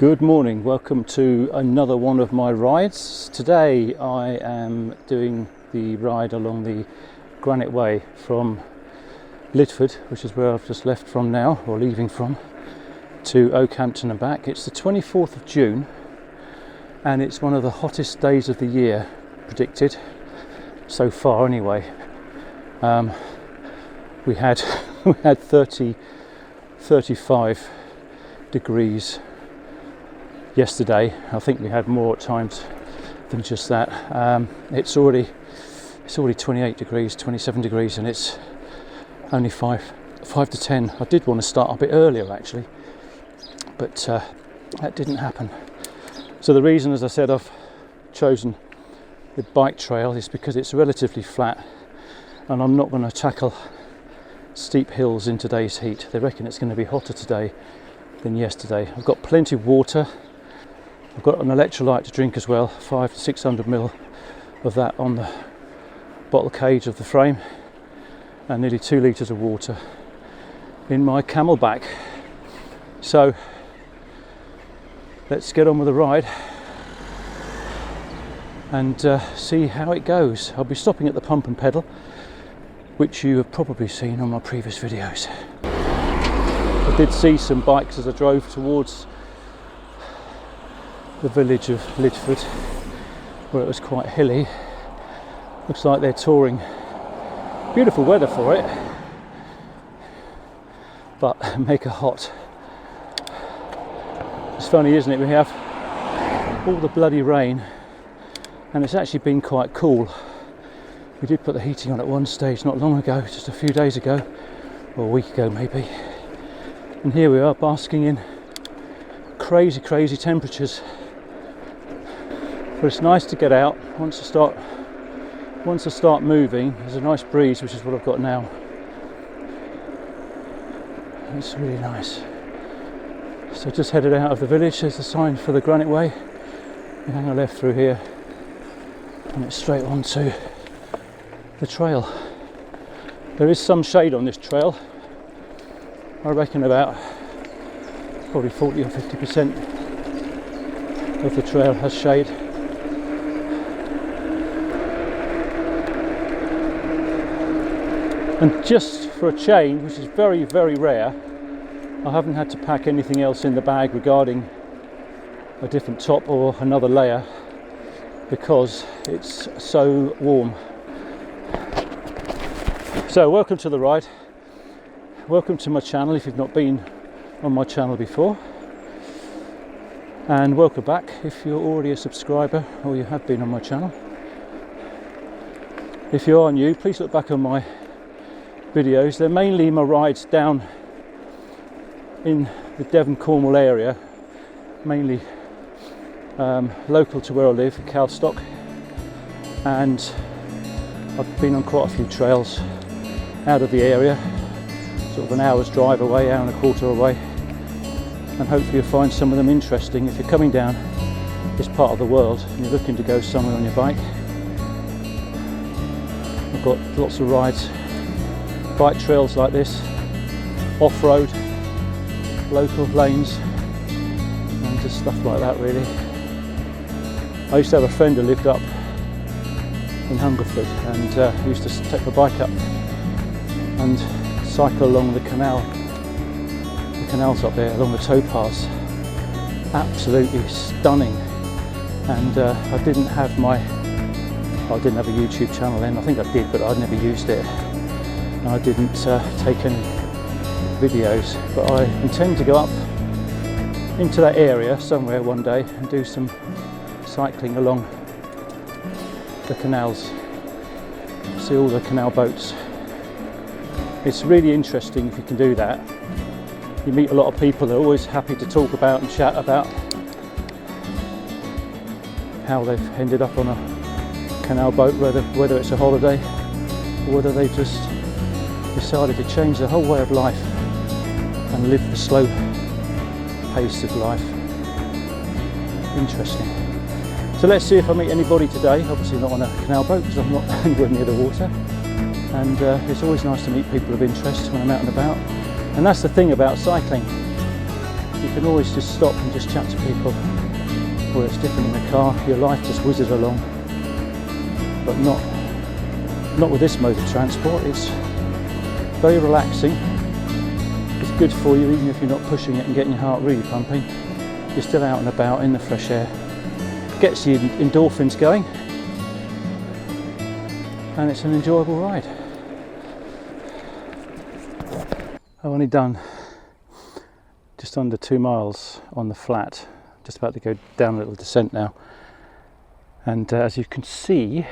Good morning, welcome to another one of my rides. Today I am doing the ride along the Granite Way from Lydford, which is where I've just left from now, or leaving from, to Oakhampton and back. It's the 24th of June and it's one of the hottest days of the year predicted, so far anyway. We had 35 degrees yesterday. I think we had more at times than just that. It's already 28 degrees, 27 degrees, and it's only 5 to 10. I did want to start a bit earlier actually, but that didn't happen. So the reason, as I said, I've chosen the bike trail is because it's relatively flat and I'm not going to tackle steep hills in today's heat. They reckon it's going to be hotter today than yesterday. I've got plenty of water. I've got an electrolyte to drink as well, 500 to 600 ml of that on the bottle cage of the frame, and nearly 2 litres of water in my camelback. So let's get on with the ride and see how it goes. I'll be stopping at the pump and pedal, which you have probably seen on my previous videos. I did see some bikes as I drove towards the village of Lydford, where it was quite hilly. Looks like they're touring. Beautiful weather for it, but mega hot. It's funny, isn't it? We have all the bloody rain and it's actually been quite cool. We did put the heating on at one stage not long ago, just a few days ago, or a week ago maybe. And here we are basking in crazy temperatures. But it's nice to get out once I start moving. There's a nice breeze, which is what I've got now. It's really nice. So just headed out of the village. There's a sign for the Granite Way. You hang a left through here and it's straight on to the trail. There is some shade on this trail. I reckon about probably 40 or 50% of the trail has shade. And just for a change, which is very rare, I haven't had to pack anything else in the bag regarding a different top or another layer, because it's so warm. So welcome to the ride. Welcome to my channel if you've not been on my channel before, and welcome back if you're already a subscriber or you have been on my channel. If you are new, please look back on my videos. They're mainly my rides down in the Devon Cornwall area, mainly local to where I live, Calstock, and I've been on quite a few trails out of the area, sort of an hour's drive away, hour and a quarter away, and hopefully you'll find some of them interesting. If you're coming down this part of the world and you're looking to go somewhere on your bike, I've got lots of rides, bike trails like this, off-road, local lanes, and just stuff like that really. I used to have a friend who lived up in Hungerford, and he used to take the bike up and cycle along the canals up there, along the towpaths. Absolutely stunning. And I didn't have a YouTube channel then. I think I did, but I'd never used it. And I didn't take any videos, but I intend to go up into that area somewhere one day and do some cycling along the canals, see all the canal boats. It's really interesting if you can do that. You meet a lot of people that are always happy to talk about and chat about how they've ended up on a canal boat, whether it's a holiday or whether they just decided to change their whole way of life and live the slow pace of life. Interesting. So let's see if I meet anybody today. Obviously not on a canal boat because I'm not anywhere near the water, and it's always nice to meet people of interest when I'm out and about. And that's the thing about cycling. You can always just stop and just chat to people, or it's different in the car. Your life just whizzes along, but not with this mode of transport. It's very relaxing. It's good for you, even if you're not pushing it and getting your heart really pumping. You're still out and about in the fresh air. Gets your endorphins going, and it's an enjoyable ride. I've only done just under 2 miles on the flat, just about to go down a little descent now, and as you can see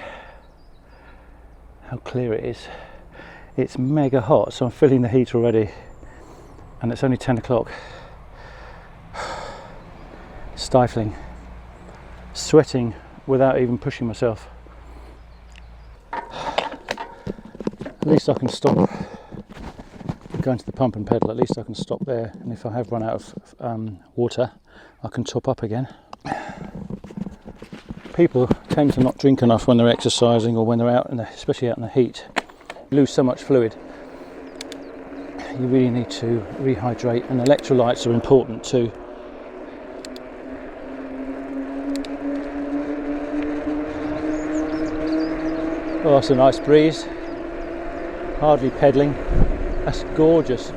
how clear it is, it's mega hot, so I'm filling the heat already, and it's only 10 o'clock. Stifling, sweating without even pushing myself. At least I can stop going to the pump and pedal. At least I can stop there, and if I have run out of water, I can top up again. People tend to not drink enough when they're exercising, or when they're out, especially out in the heat. You lose so much fluid. You really need to rehydrate, and electrolytes are important too. Oh, that's a nice breeze. Hardly pedalling. That's gorgeous.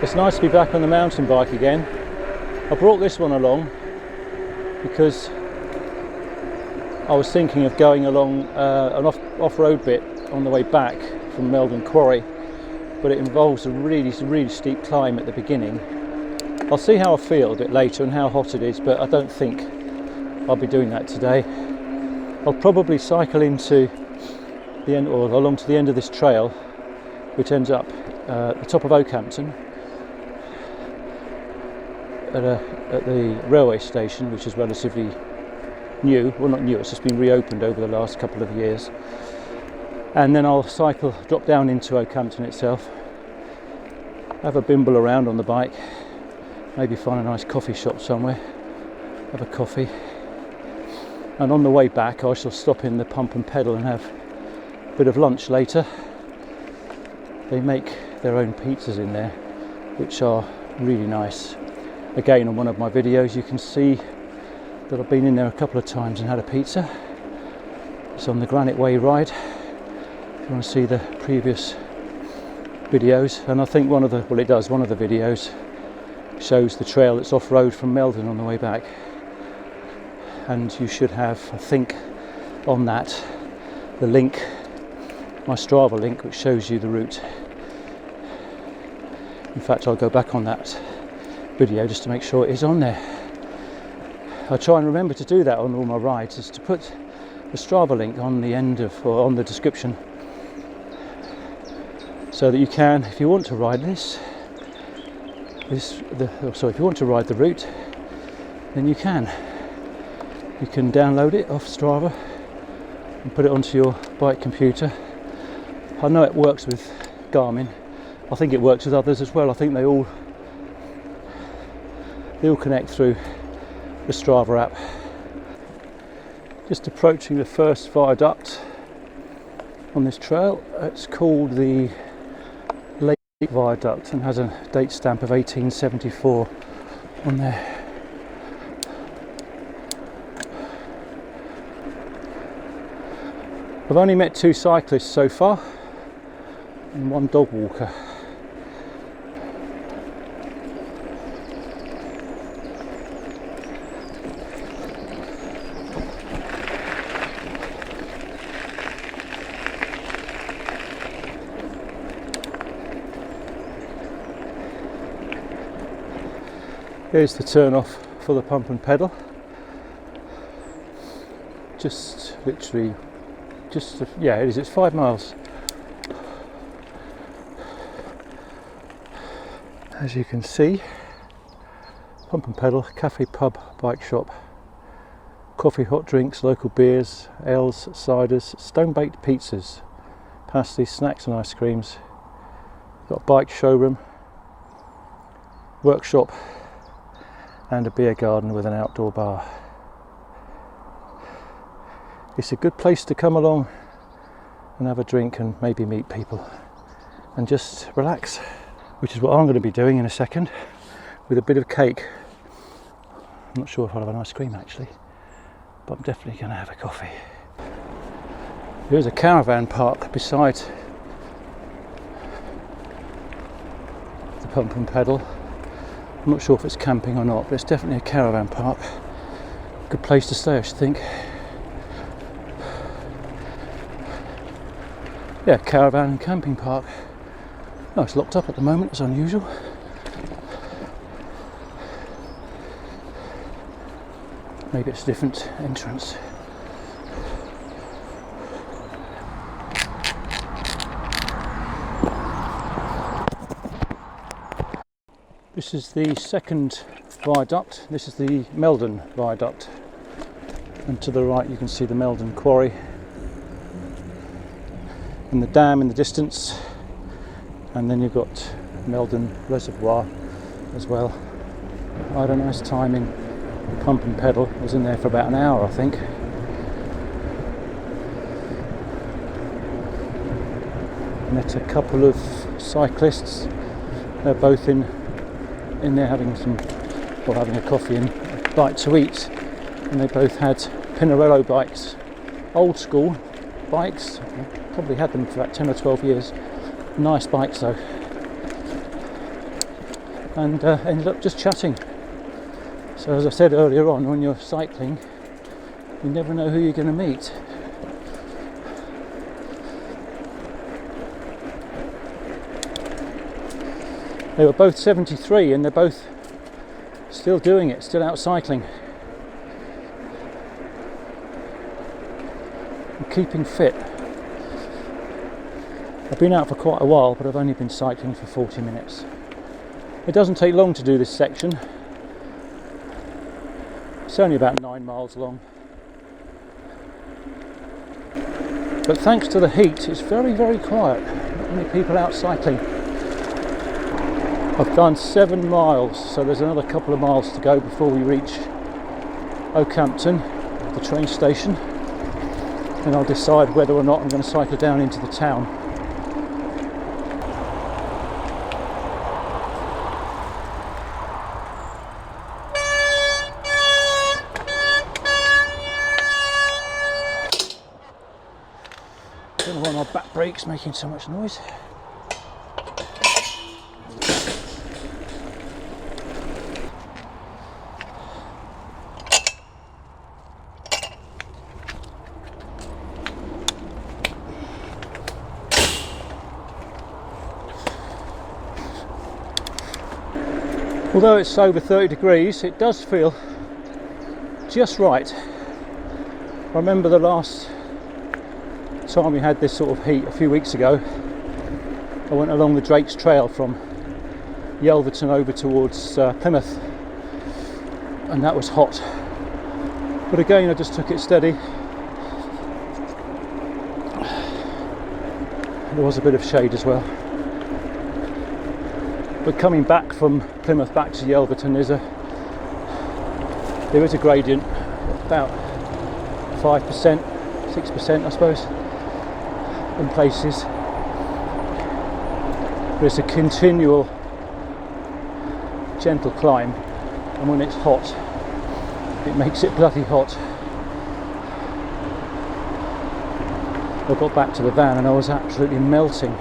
It's nice to be back on the mountain bike again. I brought this one along because I was thinking of going along an off-road bit on the way back from Meldon Quarry, but it involves a really steep climb at the beginning. I'll see how I feel a bit later and how hot it is, but I don't think I'll be doing that today. I'll probably cycle into the end, or along to the end of this trail, which ends up at the top of Oakhampton, at the railway station, which is relatively new. Well, not new, it's just been reopened over the last couple of years. And then I'll drop down into Oakhampton itself, have a bimble around on the bike, maybe find a nice coffee shop somewhere, have a coffee. And on the way back I shall stop in the pump and pedal and have a bit of lunch later. They make their own pizzas in there, which are really nice. Again, on one of my videos you can see that I've been in there a couple of times and had a pizza. It's on the Granite Way ride, if you want to see the previous videos. And I think one of the videos shows the trail that's off-road from Meldon on the way back. And you should have, I think, on that, the link, my Strava link, which shows you the route. In fact, I'll go back on that video just to make sure it is on there. I try and remember to do that on all my rides, is to put the Strava link on the end of, or on the description, so that you can, if you want to ride if you want to ride the route, then you can. You can download it off Strava and put it onto your bike computer. I know it works with Garmin. I think it works with others as well. I think they all connect through the Strava app. Just approaching the first viaduct on this trail. It's called the Lake Viaduct and has a date stamp of 1874 on there. I've only met 2 cyclists so far and 1 dog walker. Here's the turn off for the pump and pedal. Just literally, yeah, it is, it's 5 miles. As you can see, pump and pedal, cafe, pub, bike shop, coffee, hot drinks, local beers, ales, ciders, stone-baked pizzas, pasties, snacks and ice creams. Got a bike showroom, workshop and a beer garden with an outdoor bar. It's a good place to come along and have a drink and maybe meet people and just relax. which is what I'm going to be doing in a second, with a bit of cake. I'm not sure if I'll have an ice cream actually, but I'm definitely going to have a coffee. There's a caravan park beside the Pump and Pedal. I'm not sure if it's camping or not, but it's definitely a caravan park. Good place to stay, I should think. Yeah, caravan and camping park. Oh, it's locked up at the moment, it's unusual. Maybe it's a different entrance. This is the second viaduct. This is the Meldon viaduct. And to the right you can see the Meldon quarry and the dam in the distance. And then you've got Meldon Reservoir as well. I had a nice time in the Pump and Pedal. I was in there for about an hour, I think. Met a couple of cyclists. They're both in there having a coffee and a bite to eat. And they both had Pinarello bikes, old school bikes. Probably had them for about 10 or 12 years. Nice bikes though. And ended up just chatting. So as I said earlier on, when you're cycling, you never know who you're going to meet. They were both 73 and they're both still doing it, still out cycling. And keeping fit. I've been out for quite a while, but I've only been cycling for 40 minutes. It doesn't take long to do this section. It's only about 9 miles long. But thanks to the heat, it's very, very quiet. Not many people out cycling. I've done 7 miles, so there's another couple of miles to go before we reach Oakhampton, the train station. And I'll decide whether or not I'm going to cycle down into the town. I don't know why my back brake's making so much noise. Although it's over 30 degrees, it does feel just right. I remember the last time we had this sort of heat a few weeks ago. I went along the Drake's Trail from Yelverton over towards Plymouth, and that was hot. But again, I just took it steady. There was a bit of shade as well. But coming back from Plymouth back to Yelverton, there is a gradient, about 5%, 6% I suppose, in places. But it's a continual gentle climb, and when it's hot, it makes it bloody hot. I got back to the van and I was absolutely melting.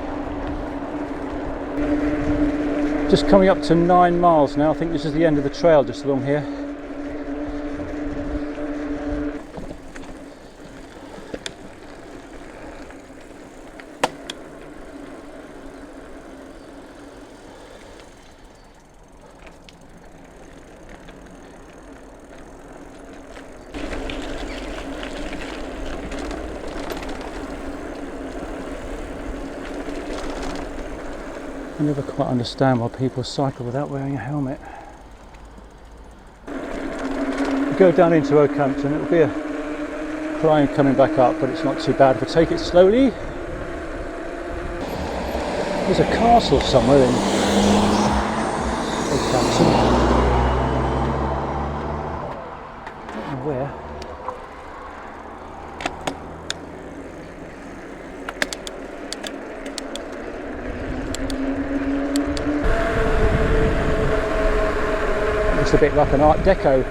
Just coming up to 9 miles now. I think this is the end of the trail just along here. I never quite understand why people cycle without wearing a helmet. We go down into Oakhampton, it'll be a climb coming back up, but it's not too bad if I take it slowly. There's a castle somewhere in Oakhampton. I don't know where. looks a bit like an Art Deco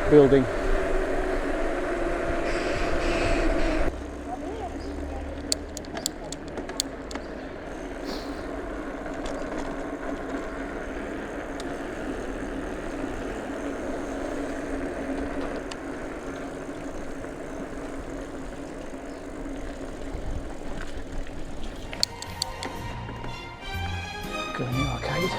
building. Granite Arcade.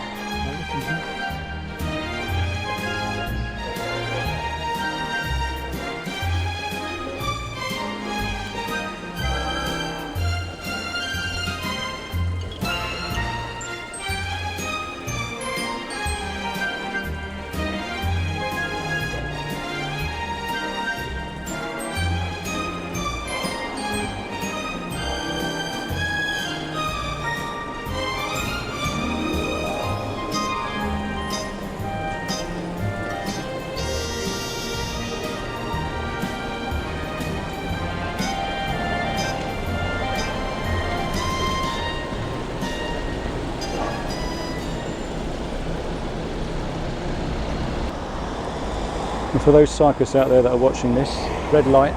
And for those cyclists out there that are watching this, red light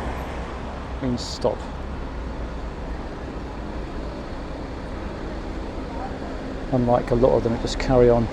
means stop. Unlike a lot of them, that just carry on.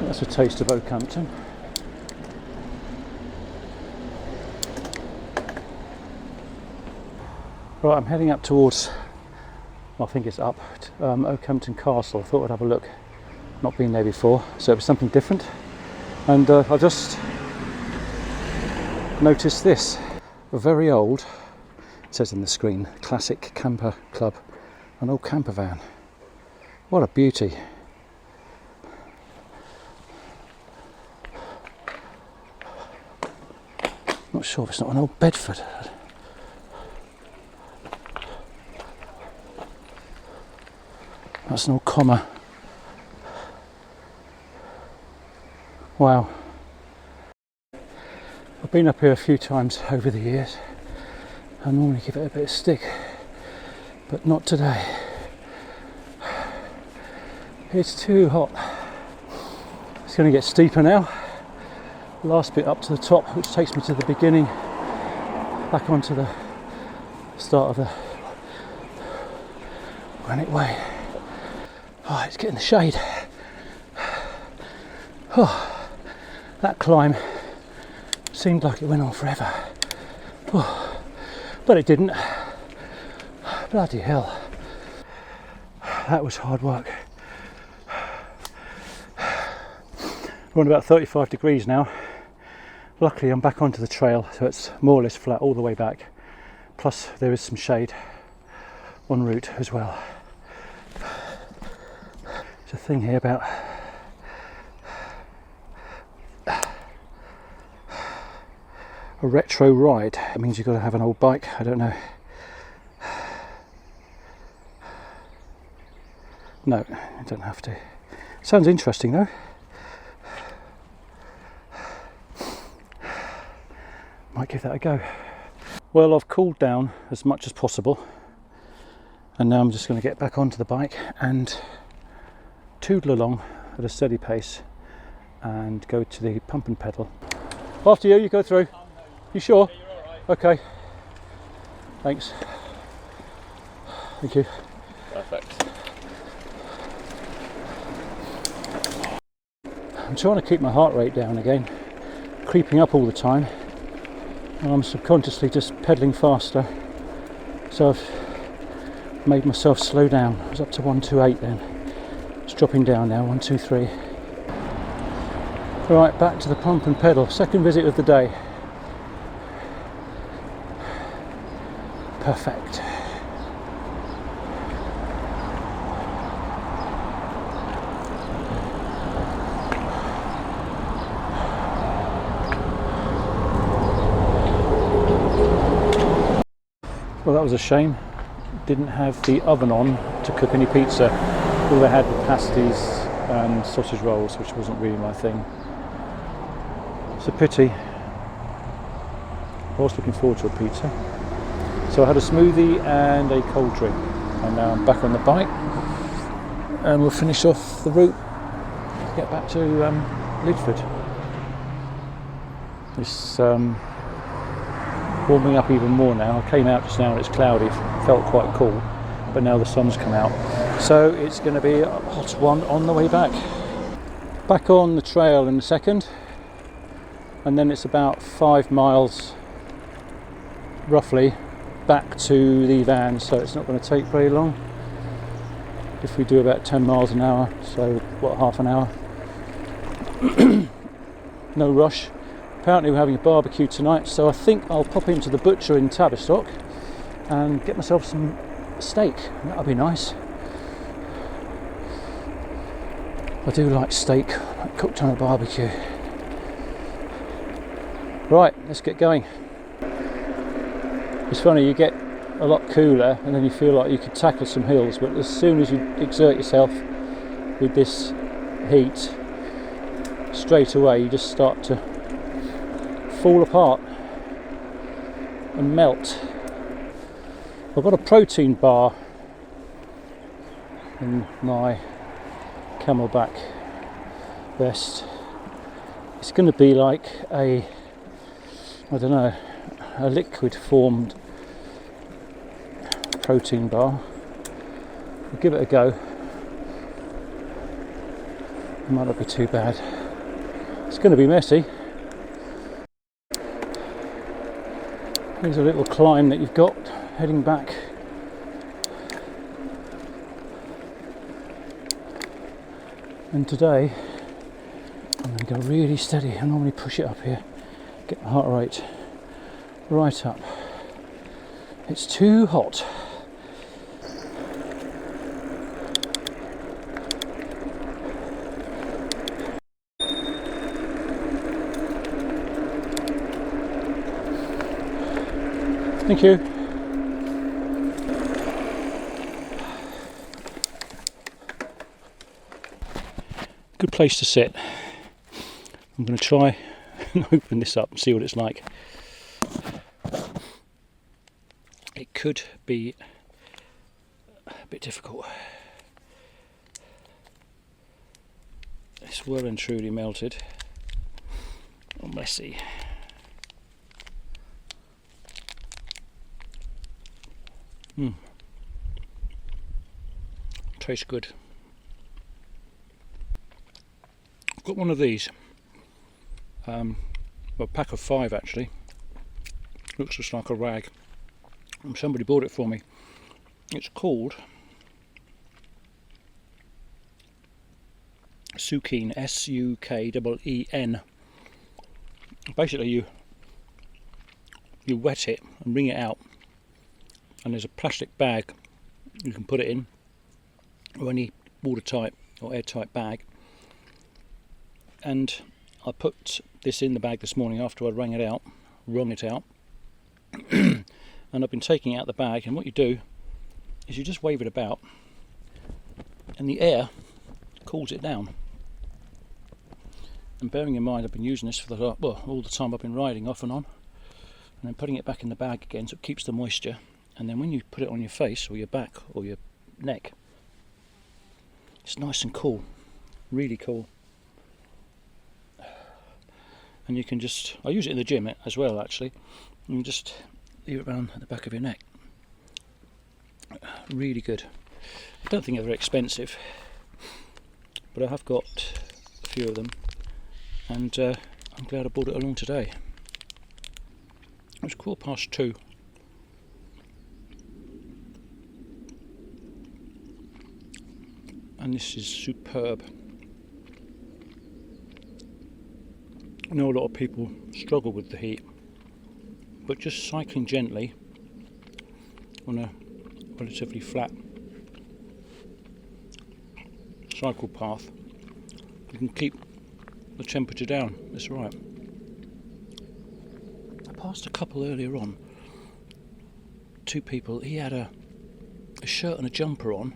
That's a taste of Oakhampton. Right, I'm heading up towards, well, I think it's up, Oakhampton Castle. I thought I'd have a look. Not been there before, so it was something different. And I just noticed this. A very old, it says on the screen, classic camper club. An old camper van. What a beauty. Not sure if it's not an old Bedford. That's an old comma. Wow. I've been up here a few times over the years. I normally give it a bit of stick, but not today. It's too hot. It's going to get steeper now. Last bit up to the top, which takes me to the beginning, back onto the start of the Granite Way. Oh, it's getting the shade. Oh, that climb seemed like it went on forever. Oh, but it didn't. Bloody hell. That was hard work. We're on about 35 degrees now. Luckily I'm back onto the trail, so it's more or less flat all the way back. Plus there is some shade en route as well. There's a thing here about a retro ride. It means you've got to have an old bike, I don't know. No, you don't have to. Sounds interesting though. Might give that a go. Well, I've cooled down as much as possible, and now I'm just going to get back onto the bike and toodle along at a steady pace and go to the pump and pedal. After you, you go through. You sure? Yeah, you're all right. Okay. Thanks. Thank you. Perfect. I'm trying to keep my heart rate down again, creeping up all the time. and I'm subconsciously just pedalling faster, so I've made myself slow down. I was up to 128 then, it's dropping down now, 123. Right, back to the pump and pedal, second visit of the day. Perfect. Well, that was a shame. Didn't have the oven on to cook any pizza. All I had were pasties and sausage rolls, which wasn't really my thing. It's a pity. I was looking forward to a pizza. So I had a smoothie and a cold drink, and now I'm back on the bike, and we'll finish off the route to get back to Lydford. It's warming up even more now. I came out just now and it's cloudy, it felt quite cool, but now the sun's come out, so it's going to be a hot one on the way back. Back on the trail in a second, and then it's about 5 miles roughly back to the van, so it's not going to take very long if we do about 10 miles an hour, so what, half an hour. No rush. Apparently we're having a barbecue tonight, so I think I'll pop into the butcher in Tavistock and get myself some steak. That'll be nice. I do like steak, like cooked on a barbecue. Right, let's get going. It's funny, you get a lot cooler and then you feel like you could tackle some hills, but as soon as you exert yourself with this heat, straight away you just start to fall apart and melt. I've got a protein bar in my camelback vest. It's going to be like a, I don't know, a liquid formed protein bar. We'll give it a go. It might not be too bad. It's going to be messy. Here's a little climb that you've got heading back. And today I'm going to go really steady. I normally push it up here, get my heart rate right up. It's too hot. Thank you. Good place to sit. I'm going to try and open this up and see what it's like. It could be a bit difficult. It's well and truly melted. Let's see. Tastes good. I've got one of these. A pack of 5 actually. Looks just like a rag. And somebody bought it for me. It's called Sukeen, S-U-K-E-E-N. Basically you wet it and wring it out, and there's a plastic bag you can put it in, or any watertight or airtight bag. And I put this in the bag this morning after I wrung it out, and I've been taking it out the bag, and what you do is you just wave it about and the air cools it down. And bearing in mind I've been using this for all the time I've been riding off and on, and then putting it back in the bag again so it keeps the moisture, and then when you put it on your face or your back or your neck, it's nice and cool, really cool. And you can just, I use it in the gym as well actually, and you just leave it around at the back of your neck. Really good. I don't think they're very expensive, but I have got a few of them, and I'm glad I brought it along today. It's 2:15. And this is superb. I know a lot of people struggle with the heat, but just cycling gently on a relatively flat cycle path, you can keep the temperature down. It's right. I passed a couple earlier on, two people. He had a shirt and a jumper on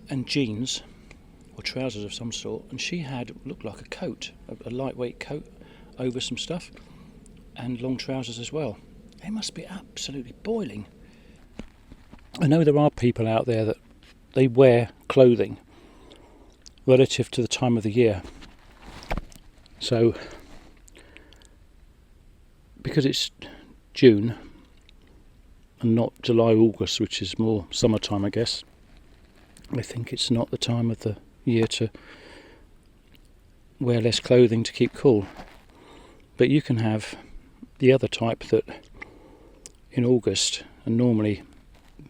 and jeans or trousers of some sort, and she had looked like a coat, a lightweight coat over some stuff, and long trousers as well. They must be absolutely boiling. I know there are people out there that they wear clothing relative to the time of the year. So because it's June and not July, August, which is more summertime, I guess, I think it's not the time of the year to wear less clothing to keep cool. But you can have the other type that in August, and normally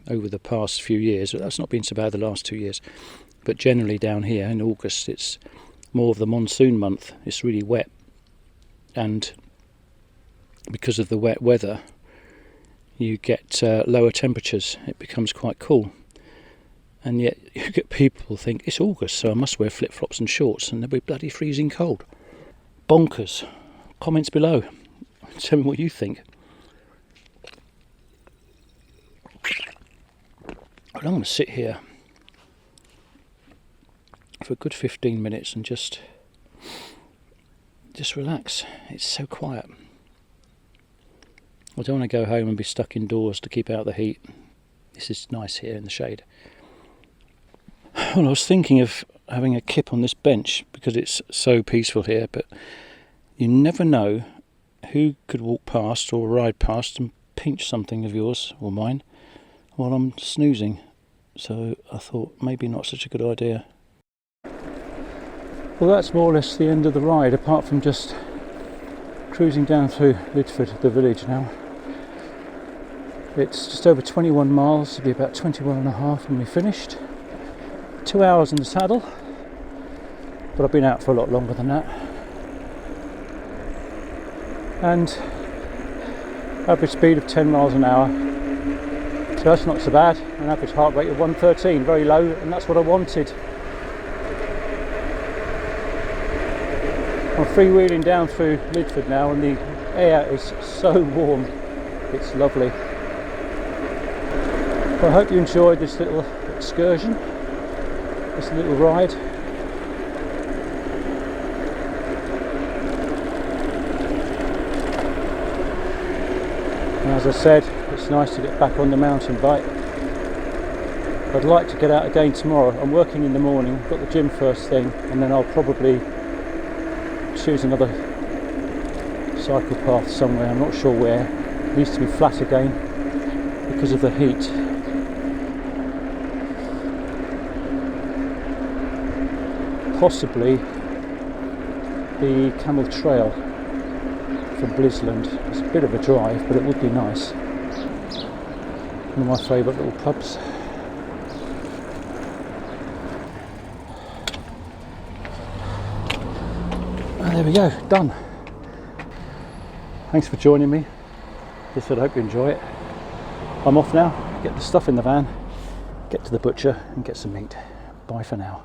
over the past few years, that's not been so bad the last 2 years, but generally down here in August it's more of the monsoon month. It's really wet, and because of the wet weather you get lower temperatures. It becomes quite cool, and yet you get people think it's August, so I must wear flip-flops and shorts, and they'll be bloody freezing cold. Bonkers. Comments below, tell me what you think. I'm going to sit here for a good 15 minutes and just relax. It's so quiet. I don't want to go home and be stuck indoors to keep out the heat. This is nice here in the shade. Well, I was thinking of having a kip on this bench because it's so peaceful here, but you never know who could walk past or ride past and pinch something of yours or mine while I'm snoozing. So I thought maybe not such a good idea. Well, that's more or less the end of the ride, apart from just cruising down through Lydford, the village now. It's just over 21 miles, it'll be about 21 and a half when we finished. 2 hours in the saddle, but I've been out for a lot longer than that. And average speed of 10 miles an hour. So that's not so bad. An average heart rate of 113, very low, and that's what I wanted. I'm freewheeling down through Lydford now, and the air is so warm. It's lovely. Well, I hope you enjoyed this little excursion, this little ride. And as I said, it's nice to get back on the mountain bike. I'd like to get out again tomorrow. I'm working in the morning, I've got the gym first thing, and then I'll probably choose another cycle path somewhere. I'm not sure where. It needs to be flat again because of the heat. Possibly the Camel Trail from Blisland. It's a bit of a drive, but it would be nice. One of my favourite little pubs. And there we go, done. Thanks for joining me. I hope you enjoy it. I'm off now, get the stuff in the van, get to the butcher and get some meat. Bye for now.